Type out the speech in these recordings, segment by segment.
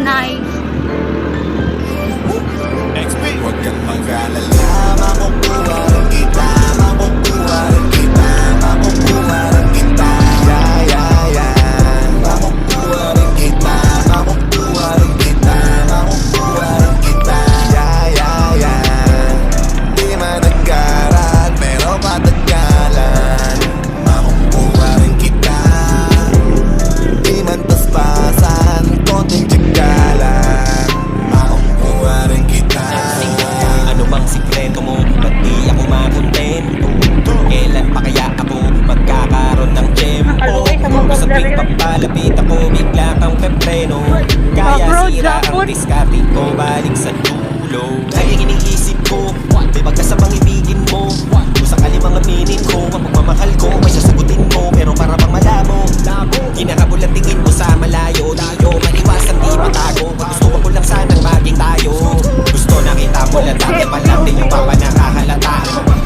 Nice. Huwag kang mag-alala, makukuha rin kita, makukuha rin kita, makukuha rin kita. Makukuha rin kita, makukuha rin kita, makukuha rin kita. Di man nagkarat, pero matagalan. Makukuha rin kita. Di man paspasan, konting tiyagalan. Makukuha rin kita. Ano bang sikreto mo? Ba't di ako makontento? Kailan pa kaya ako magkakaroon ng tempo? Sa tuwing papalapit ako, bigla kang pepreno. Kaya sira ang diskarte ko, balik sa dulo. Kaya iniisip ko, may magkasamang ibigin mo. Kung sakali mga minute ko, ang pagmamahal ko, may sasagutin mo. Pero para bang malabo, kinakabul ang tingin mo sa malayo. Di ko maliwasan, di matago. Gusto ko lang sanang maging tayo. Gusto nakita mo lang dati pa lang, di yung papa nakahalata.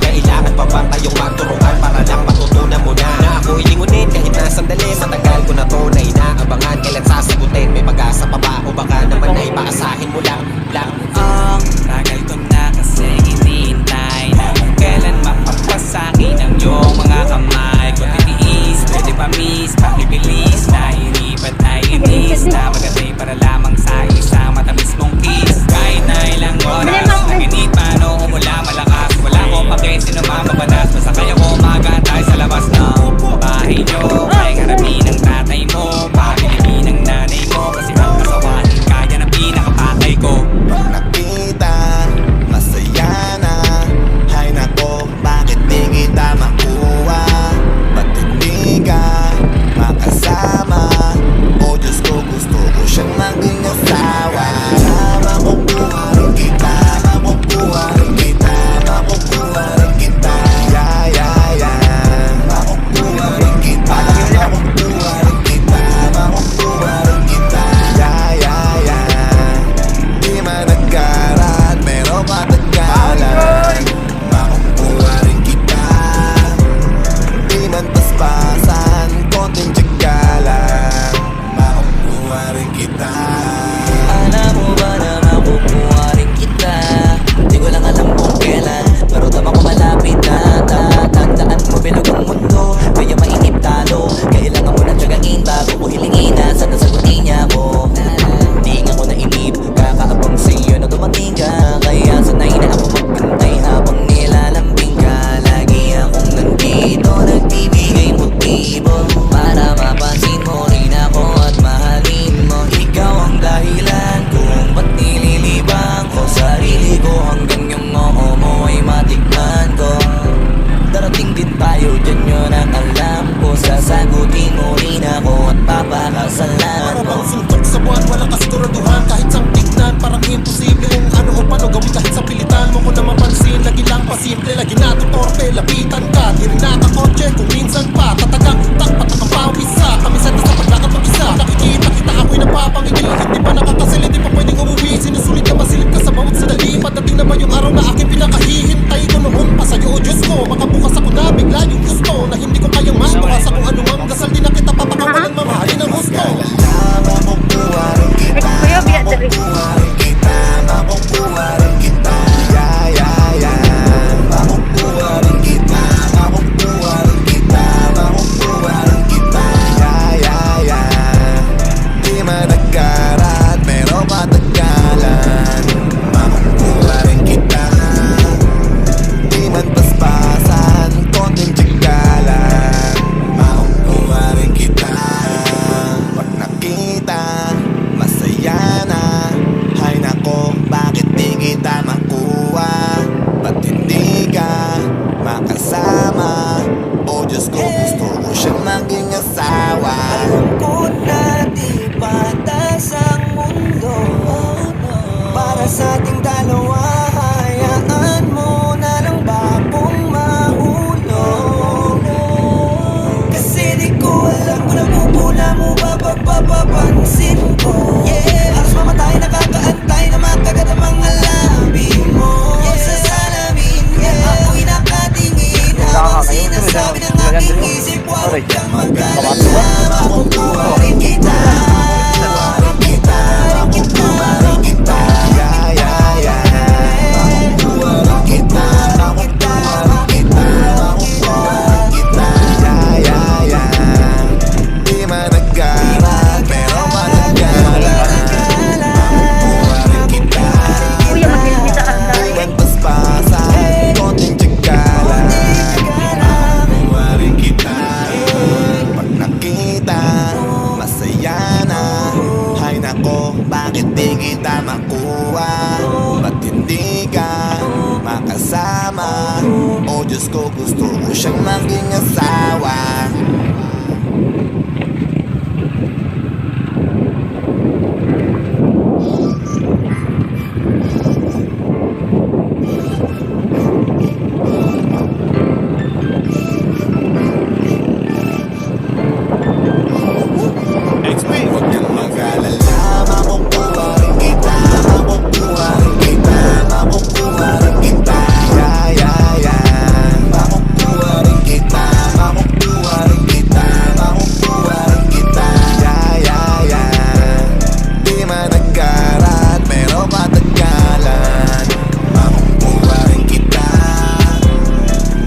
Kailangan pa ba tayong magturuan para lang matutunan mo na ako ilingunin kahit na sandali. Matagal ko na to na inaabangan, kailan sasagutin? May pag-asa pa ba o baka naman ay paasahin mo lang? Ang tagal ko na kasi hinihintay na kung kailan mapapasakin ang iyong mga kamay ko. Titiis, pwede pa miss, pakibilis na inipat ay inis na magatay para lamang sa isang matamis mong kiss. Kahit na ilang oras, naginit man o umula malakas, wala ko pake sino mamabanas. Masakay ako magatay sa labas ng bahay nyo. Ay harapin ng tatay mo, pabilibin ng nanay mo, kasi ang kasawahin kaya na pinakapatay ko. Pag nakita, masaya na. Hay nako, bakit di kita makuha? Ba't hindi ka makasama? O Diyos ko, gusto ko siyang maging asawa. Makukuha rin kita, makukuha rin kita, makukuha rin kita. Makukuha rin kita, makukuha rin kita, makukuha rin kita. Di man nagkarat, pero matagalan. Makukuha rin kita. Di man paspasan, konting tiyagalan. Makukuha rin kita. Alam mo ba na makukuha rin kita? Di ko lang alam kung kailan, pero tama ko malapit na. Tandaan mo bilog ang mundo, kaya mainip talo. Kailangan mo na tiyagain bago ko hilingin na sana sagutin niya ako. Di nga ko nainip, kakaabang sa'yo na dumating ka. Kaya sanay na ako magbantay habang nilalambing ka. Lagi akong nandito, nagbibigay motibo para mapansin mo rin ako at mahalin mo. Ikaw ang dahilan kung ba't nililibang ko sarili ko, hanggang yung oo mo ay matikman ko. Darating din tayo, dyan yun ang alam ko. Sasagutin mo rin ako at papakasalan Para mo. bang suntok sa buwan, walang kasiguraduhan. Kahit sang tignan, parang imposible kung ano o paano gawin. Kahit sa pilitan mo ko na mapansin, lagi lang pasimple, lagi natutorpe. Lapitan ka, di rin nakakotse kung minsan pa tatagang takpat ang pawisa. Kamisan na sa paglakad mag-isa, nakikita kita ako'y napapangiti. Hindi pa nakakasilid, di pa pwedeng umuwi. Sinusulit ka ba, silip ka sa bawat sandali. Padating na ba yung araw na aking pinakahihintay ko noon pa sa'yo, o Diyos ko. Makabukas ako na bigla yung gusto na hindi ko kayang mabukas. Kung anumang dasal, di na kita papakawalan, mamahalin ang gusto. Makukuha rin kita, makukuha rin kita, makukuha rin kita. Makukuha rin kita, makasama. Oh Diyos ko, gusto ko siyang maging asawa. Huwag kang mag-alala, makukuha rin kita, makukuha rin kita, makukuha rin kita. Yeah, yeah, yeah. Makukuha rin kita, makukuha rin kita, makukuha rin kita. Yeah, yeah, yeah. Di man nagkarat, pero patagalan. Makukuha rin kita,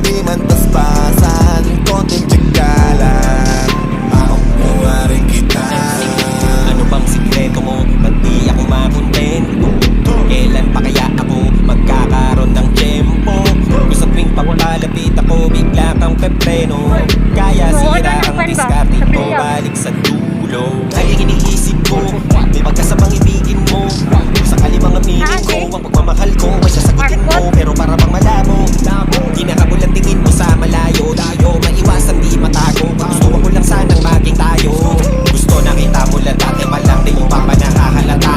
di man paspasan, konting tsagalan. Makukuha rin kita. Ano bang sikreto mo? Ba't di ako makontento? Kailan pa kaya ako magkakaroon ng tiyempo? Kung sa tuwing papalapit ako, bigla kang pepreno. Kaya sira ang diskarte ko, balik sa dulo. Ay iniisip ko, may pagkasabang ibigin mo. Kung sakali mga meaning ko, ang pagmamahal ko ay sasagutin mo. Pero para bang malabo, di nakabulang tingin mo sa malayo. Layo, maiwasan di matago. Gusto ko lang sanang maging tayo. Gusto nakita mo lang dati pa lang, di mo pa nakahalata.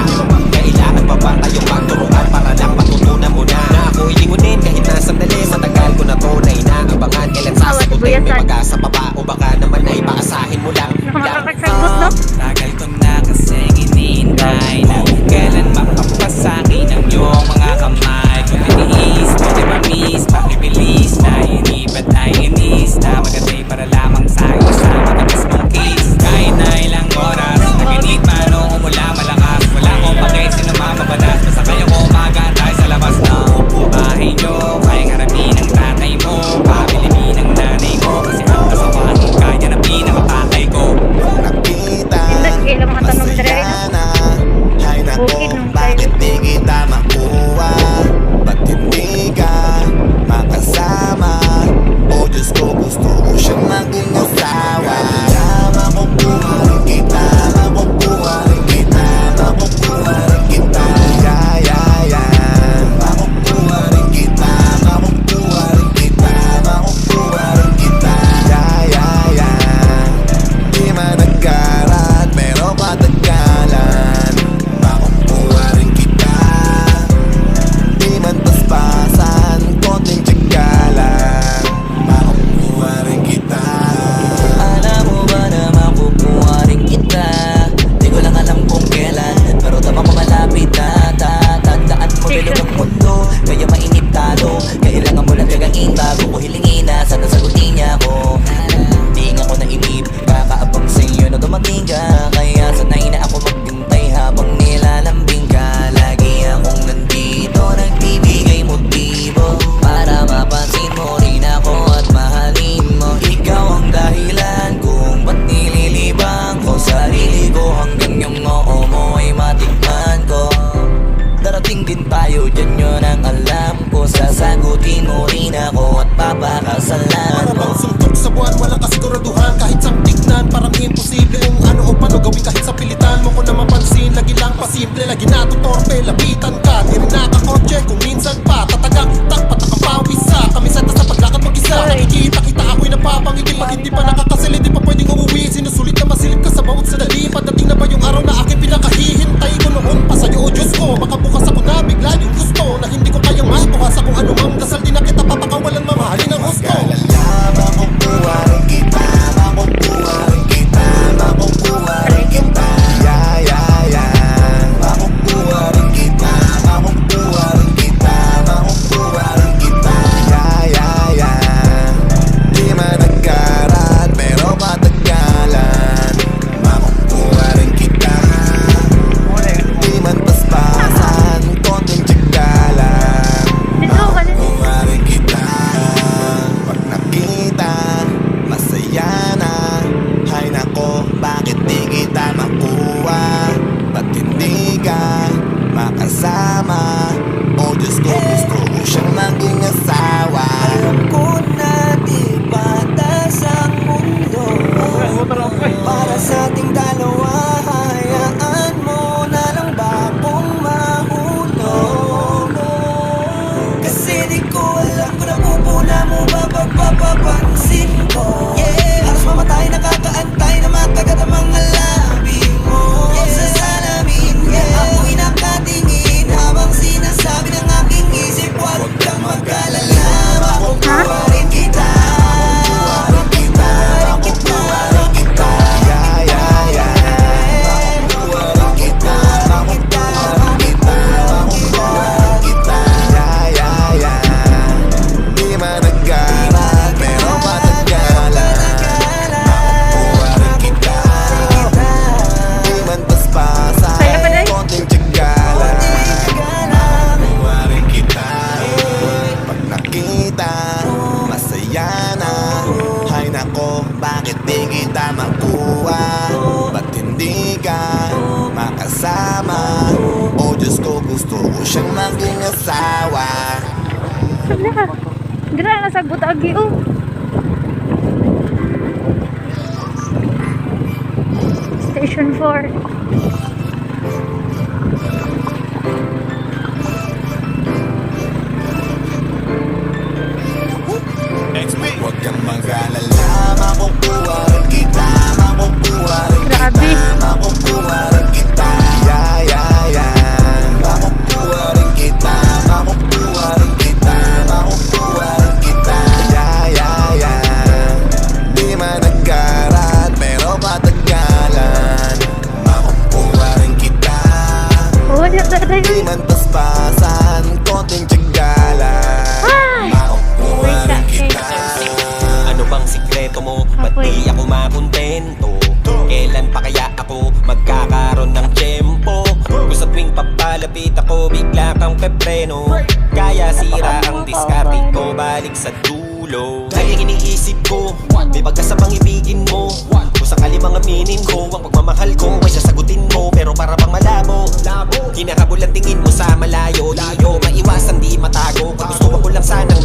Kailangan pa ba tayong magturuan para lang matutunan mo na ako'y lingunin kahit na sandali. Matagal ko na to na inaabangan, kailan sasagutin. May pag-asa pa ba o baka naman ay paasahin mo lang. Nakakagsagot, no? Tagal ko na kasing hinihintay na kailan mapapasakin ang iyong mga kamay. Kung tiniis, kung di ma-miss, pakibilis na inibat ay inis na maganda'y para lamang sa'yo sa matamis mong kiss. Kahit na ilang oras, naginit man o umula malakas, wala kong pagay sino mamabalas. Basta kayo ko mag-aantay sa labas ng bahay nyo. Kayang harapin ang tatay mo, pabilibin ang nanay mo, kasi ang kasawahan mo kaya na pinakapatay ko. Nakita, Hindi, kailan mga tanong dali, masaya na. Hay nako, Bukid nung bakit di kita makuha? Ba't hindi ka makasama? Oh Diyos ko, gusto ko siyang maging asawa. Makukuha rin kita, makukuha rin kita, makukuha rin kita. Yeah, yeah, yeah. Makukuha rin kita, makukuha rin kita, makukuha rin kita. Yeah, yeah, yeah. Di man nagkarat, pero patagalan. Makukuha rin kita, di man paspasan, konting tsagalan. Makukuha rin kita. Alam mo ba na makukuha rin kita? Di ko lang alam kung kailan, pero tama ko malapit na. Tandaan mo bilog ang mundo, kaya mainip talo. Kailangan mo lang gagawin bago ko hilingin na sana sagutin niya ako. Di nga ako nainip, kakaabang sa'yo na dumating ka. Kaya sanay na ako maghintay habang nilalambing ka. Lagi akong nandito, nagbibigay motibo para mapansin mo rin ako at mahalin mo. Ikaw ang dahilan kung ba't nililibang ko sarili ko, hanggang yung oo mo ay matikman ko. Darating din tayo, dyan yun ang alam ko. Sasagutin mo rin ako at papakasalan Para mo. bang suntok sa buwan, walang kasiguraduhan. Kahit sa tignan, parang imposible kung ano o paano gawin kahit sa pilitan mo ko na mapansin. Lagi lang pasimple, lagi natutorpe, lapitan ka. Di rin nakakotse, kung minsan pa tatagak, patakang pawis sa kamiseta sa paglakad mag-isa. Nakikita kita ako'y napapangiti, pag hindi pa nakakasilid, di pa pwedeng umuwi. Sinusulit na masilip ka sa bawat sadali. Pagdating na ba yung araw na aking pinakahihintay ko noon pa sa'yo, o Diyos ko. Makabukas ako na bigla yung gusto na hindi ko kayang makuha sa kung anumang dasal. Di na kita papakawalan, mamahalin ang gusto. Mag-alala, makukuha rin kita, makukuha rin kita, makukuha rin kita. Yeah, yeah, yeah. Makukuha rin kita, Alam ko napupuna mo ba pagpapapansin ko? Halos mamatay, nakakaantay na matagat ang mga labi mo sa salamin, ako'y nakatingin habang sinasabi ng aking isip, huwag kang mag-alala, makukuha rin kita. Bakit di kita makuha? Ba't hindi ka makasama? O Diyos ko, gusto ko siyang maging asawa. Hala. Dira na sagot agi oh. Station 4. Huwag kang mag-alala, makukuha rin kita, makukuha rin Grabe. kita, makukuha rin kita. Makukuha rin kita, makukuha rin kita, makukuha rin kita. Di man nagkarat, pero patagalan, makukuha rin kita. Oh, wala Di man paspasan, konting tiyagalan, Ay! makukuha rin kita. Ano bang sikreto mo? Ba't di ako makontento? Kailan pa kaya ako magkakaroon ng tiyempo? Kung sa tuwing papalapit ako, bigla kang pepreno. Kaya sira ang diskarte ko, balik sa dulo. Dahil iniisip ko, may pagkasabang ibigin mo. Kung sakali mga aminin ko, ang pagmamahal ko ay sasagutin mo. Pero para bang malabo, kinakabul ang tingin mo sa malayo. Di ko maiwasan, di matago. Kagustuhan ko lang sanang